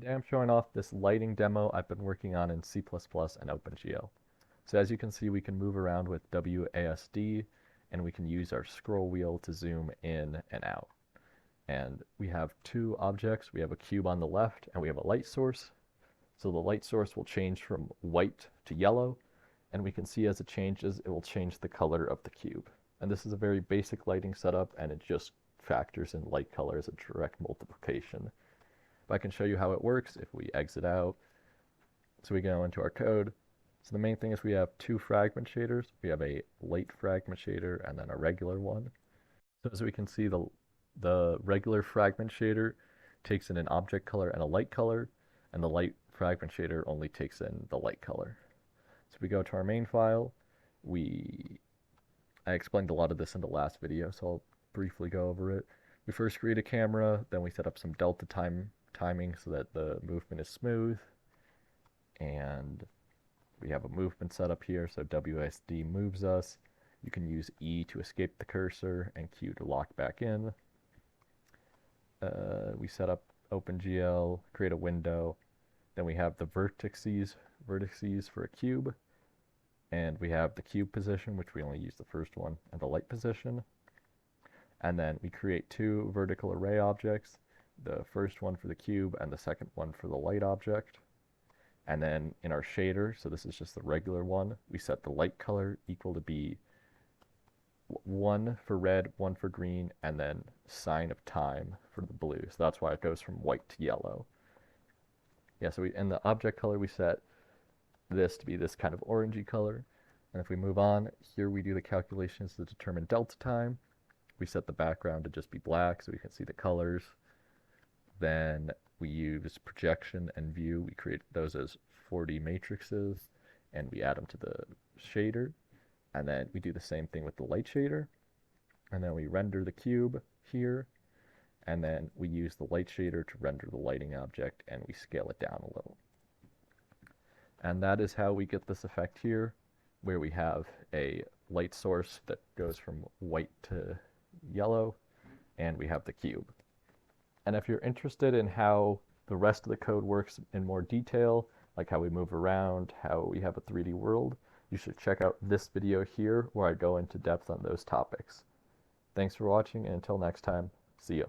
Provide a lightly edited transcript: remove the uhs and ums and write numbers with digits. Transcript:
Today I'm showing off this lighting demo I've been working on in C++ and OpenGL. So as you can see, we can move around with WASD, and we can use our scroll wheel to zoom in and out. And we have two objects. We have a cube on the left, and we have a light source. So the light source will change from white to yellow, and we can see as it changes, it will change the color of the cube. And this is a very basic lighting setup, and it just factors in light color as a direct multiplication. But I can show you how it works if we exit out. So we go into our code. So the main thing is we have two fragment shaders. We have a light fragment shader and then a regular one. So as we can see, the regular fragment shader takes in an object color and a light color, and the light fragment shader only takes in the light color. So we go to our main file. I explained a lot of this in the last video, so I'll briefly go over it. We first create a camera, then we set up some delta timing so that the movement is smooth, and we have a movement set up here, so WSD moves us. You can use E to escape the cursor and Q to lock back in. We set up OpenGL, create a window, then we have the vertices for a cube, and we have the cube position, which we only use the first one, and the light position. And then we create two vertical array objects, the first one for the cube and the second one for the light object. And then in our shader, so this is just the regular one, we set the light color equal to be 1 for red, 1 for green, and then sign of time for the blue. So that's why it goes from white to yellow. Yeah, so in the object color, we set this to be this kind of orangey color. And if we move on, here we do the calculations to determine delta time. We set the background to just be black so we can see the colors. Then we use projection and view. We create those as 4D matrices, and we add them to the shader. And then we do the same thing with the light shader. And then we render the cube here. And then we use the light shader to render the lighting object, and we scale it down a little. And that is how we get this effect here, where we have a light source that goes from white to yellow, and we have the cube. And if you're interested in how the rest of the code works in more detail, like how we move around, how we have a 3D world, you should check out this video here where I go into depth on those topics. Thanks for watching, and until next time, see ya.